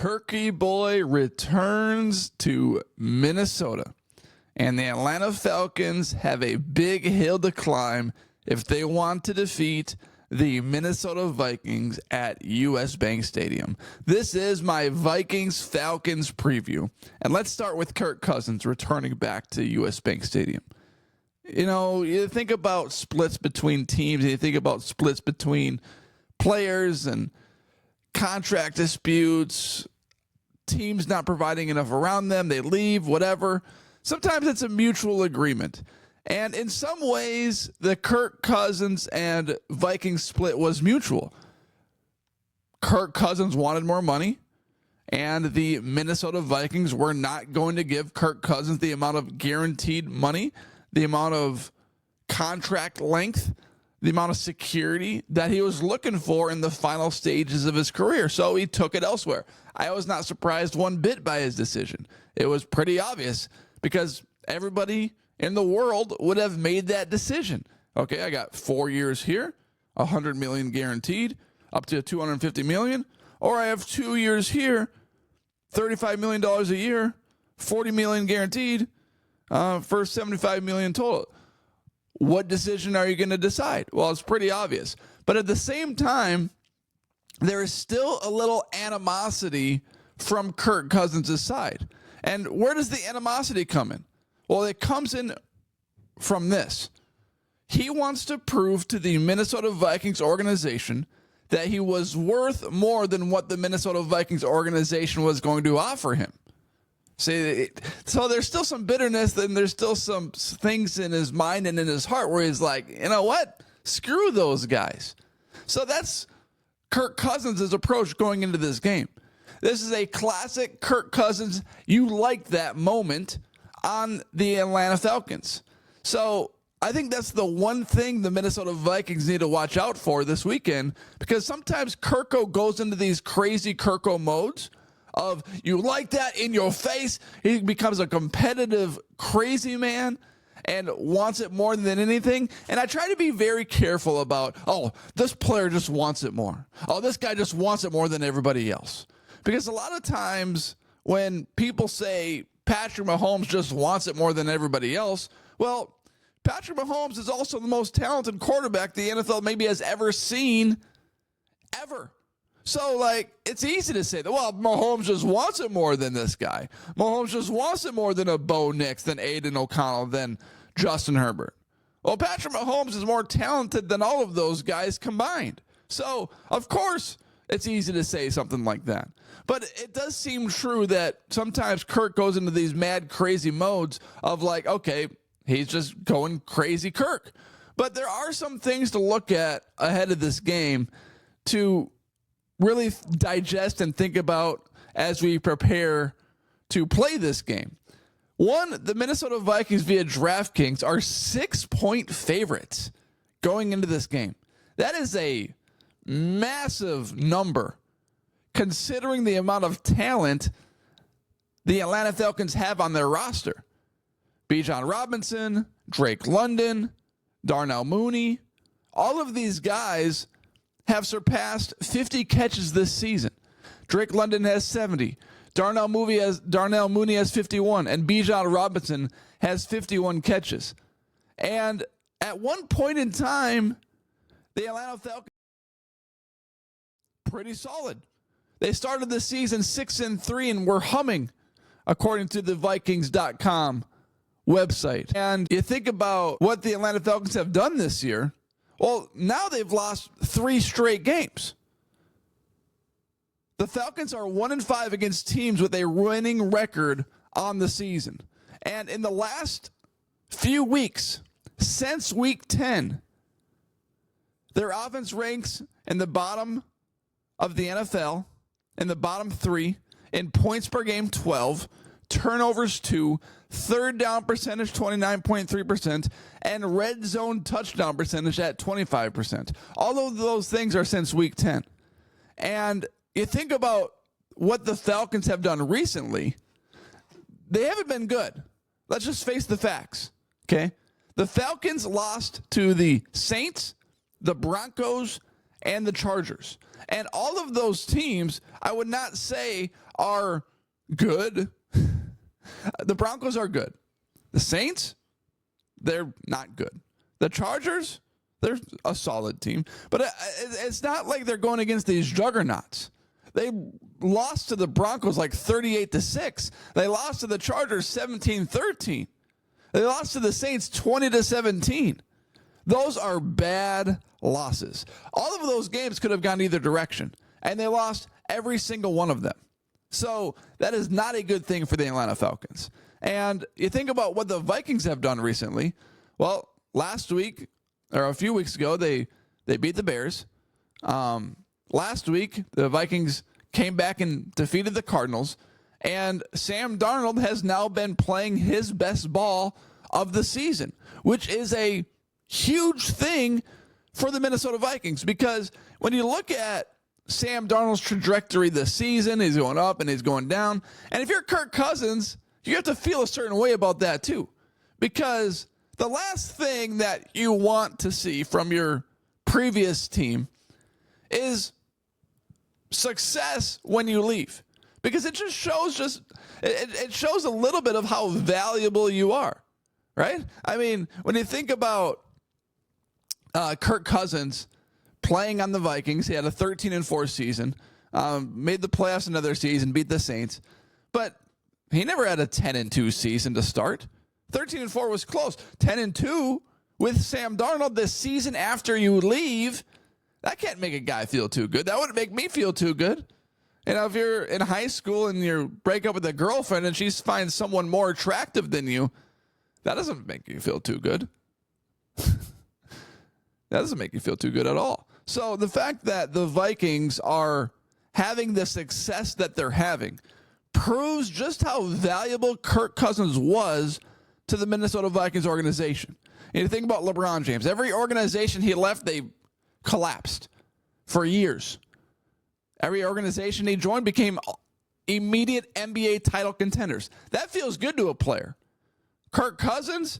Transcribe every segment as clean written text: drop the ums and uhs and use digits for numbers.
Turkey Boy returns to Minnesota, and the Atlanta Falcons have a big hill to climb if they want to defeat the Minnesota Vikings at US Bank Stadium. This is my Vikings-Falcons preview, and let's start with Kirk Cousins returning back to US Bank Stadium. You know, you think about splits between teams, you think about splits between players and contract disputes, teams not providing enough around them, they leave, whatever. Sometimes it's a mutual agreement. And in some ways, the Kirk Cousins and Vikings split was mutual. Kirk Cousins wanted more money, and the Minnesota Vikings were not going to give Kirk Cousins the amount of guaranteed money, the amount of contract length, the amount of security that he was looking for in the final stages of his career. So he took it elsewhere. I was not surprised one bit by his decision. It was pretty obvious because everybody in the world would have made that decision. Okay, I got 4 years here, $100 million guaranteed, up to $250 million, or I have 2 years here, $35 million a year, $40 million guaranteed, for $75 million total. What decision are you going to decide? Well, it's pretty obvious. But at the same time, there is still a little animosity from Kirk Cousins' side. And where does the animosity come in? Well, it comes in from this. He wants to prove to the Minnesota Vikings organization that he was worth more than what the Minnesota Vikings organization was going to offer him. See, so there's still some bitterness, and there's still some things in his mind and in his heart where he's like, you know what? Screw those guys. So that's Kirk Cousins' approach going into this game. This is a classic Kirk Cousins, you like that moment on the Atlanta Falcons. So I think that's the one thing the Minnesota Vikings need to watch out for this weekend, because sometimes Kirko goes into these crazy Kirko modes of you like that in your face. He becomes a competitive, crazy man and wants it more than anything. And I try to be very careful about, oh, this player just wants it more. Oh, this guy just wants it more than everybody else. Because a lot of times when people say Patrick Mahomes just wants it more than everybody else, well, Patrick Mahomes is also the most talented quarterback the NFL maybe has ever seen, ever. So, like, it's easy to say that, well, Mahomes just wants it more than this guy. Mahomes just wants it more than a Bo Nix, than Aiden O'Connell, than Justin Herbert. Well, Patrick Mahomes is more talented than all of those guys combined. So, of course, it's easy to say something like that. But it does seem true that sometimes Kirk goes into these mad, crazy modes of like, okay, he's just going crazy Kirk. But there are some things to look at ahead of this game to really digest and think about as we prepare to play this game. One, the Minnesota Vikings via DraftKings are 6-point favorites going into this game. That is a massive number considering the amount of talent the Atlanta Falcons have on their roster. Bijan Robinson, Drake London, Darnell Mooney, all of these guys have surpassed 50 catches this season. Drake London has 70. Darnell Mooney has 51. And Bijan Robinson has 51 catches. And at one point in time, the Atlanta Falcons pretty solid. They started the season 6-3 and were humming, according to the Vikings.com website. And you think about what the Atlanta Falcons have done this year. Well, now they've lost 3 straight games. The Falcons are 1-5 against teams with a winning record on the season. And in the last few weeks, since week 10, their offense ranks in the bottom of the NFL, in the bottom 3, in points per game 12, turnovers 2, third down percentage 29.3%, and red zone touchdown percentage at 25%. All of those things are since week 10. And you think about what the Falcons have done recently, they haven't been good. Let's just face the facts, okay? The Falcons lost to the Saints, the Broncos, and the Chargers. And all of those teams, I would not say are good. The Broncos are good. The Saints, they're not good. The Chargers, they're a solid team. But it's not like they're going against these juggernauts. They lost to the Broncos like 38-6. They lost to the Chargers 17-13. They lost to the Saints 20-17. Those are bad losses. All of those games could have gone either direction, and they lost every single one of them. So that is not a good thing for the Atlanta Falcons. And you think about what the Vikings have done recently. Well, last week, or a few weeks ago, they beat the Bears. Last week, the Vikings came back and defeated the Cardinals. And Sam Darnold has now been playing his best ball of the season, which is a huge thing for the Minnesota Vikings. Because when you look at Sam Darnold's trajectory this season, he's going up and he's going down. And if you're Kirk Cousins, you have to feel a certain way about that too. Because the last thing that you want to see from your previous team is success when you leave. Because it just shows it shows a little bit of how valuable you are, right? I mean, when you think about Kirk Cousins playing on the Vikings, he had a 13-4 season, made the playoffs another season, beat the Saints, but he never had a 10-2 season to start. 13-4 was close. 10-2 with Sam Darnold this season after you leave, that can't make a guy feel too good. That wouldn't make me feel too good. You know, if you're in high school and you break up with a girlfriend and she finds someone more attractive than you, that doesn't make you feel too good. That doesn't make you feel too good at all. So the fact that the Vikings are having the success that they're having proves just how valuable Kirk Cousins was to the Minnesota Vikings organization. And you think about LeBron James. Every organization he left, they collapsed for years. Every organization he joined became immediate NBA title contenders. That feels good to a player. Kirk Cousins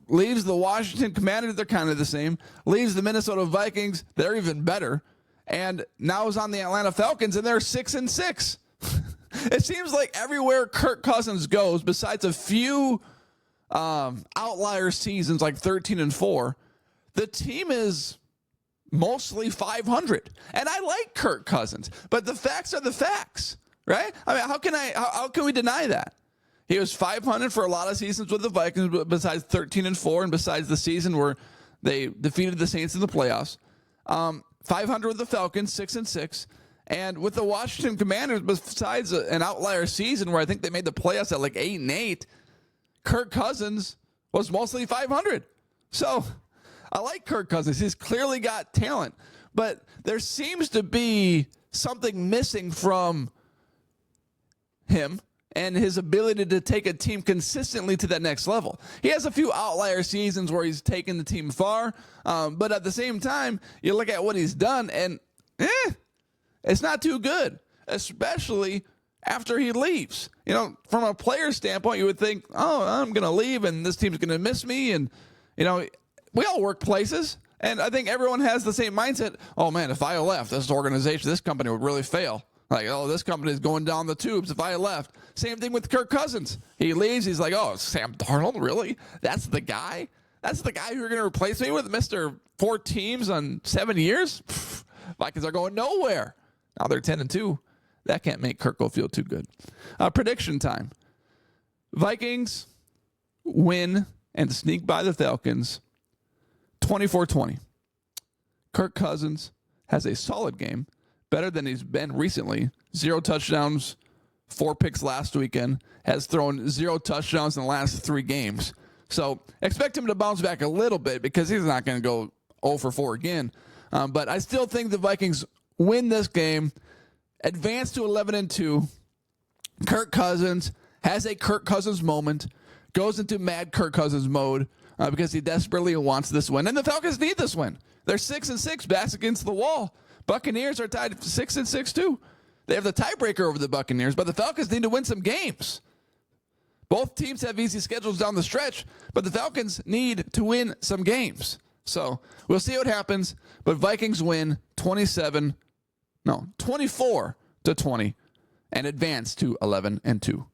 leaves the Washington Commanders, they're kind of the same. Leaves the Minnesota Vikings, they're even better. And now is on the Atlanta Falcons, and they're 6-6. It seems like everywhere Kirk Cousins goes, besides a few outlier seasons like 13-4, the team is mostly 500. And I like Kirk Cousins, but the facts are the facts, right? I mean, how can we deny that? He was 500 for a lot of seasons with the Vikings, besides 13-4, and besides the season where they defeated the Saints in the playoffs. 500 with the Falcons, 6-6. And with the Washington Commanders, besides an outlier season where I think they made the playoffs at like 8-8, Kirk Cousins was mostly 500. So I like Kirk Cousins. He's clearly got talent. But there seems to be something missing from him and his ability to take a team consistently to that next level. He has a few outlier seasons where he's taken the team far, but at the same time, you look at what he's done, and it's not too good, especially after he leaves. You know, from a player standpoint, you would think, oh, I'm going to leave, and this team's going to miss me, and, you know, we all work places, and I think everyone has the same mindset. Oh, man, if I left, this organization, this company would really fail. Like, oh, this company is going down the tubes if I left. Same thing with Kirk Cousins. He leaves. He's like, oh, Sam Darnold, really? That's the guy? That's the guy who are going to replace me with, Mr. 4 teams on 7 years? Vikings are going nowhere. Now they're 10-2. That can't make Kirk feel too good. Prediction time. Vikings win and sneak by the Falcons 24-20. Kirk Cousins has a solid game. Better than he's been recently. 0 touchdowns, 4 picks last weekend. Has thrown 0 touchdowns in the last 3 games. So expect him to bounce back a little bit because he's not going to go 0 for 4 again. But I still think the Vikings win this game, advance to 11-2. Kirk Cousins has a Kirk Cousins moment, goes into mad Kirk Cousins mode because he desperately wants this win. And the Falcons need this win. They're 6-6, backs against the wall. Buccaneers are tied 6-6 too. They have the tiebreaker over the Buccaneers, but the Falcons need to win some games. Both teams have easy schedules down the stretch, but the Falcons need to win some games. So we'll see what happens. But Vikings win 24-20 and advance to 11-2.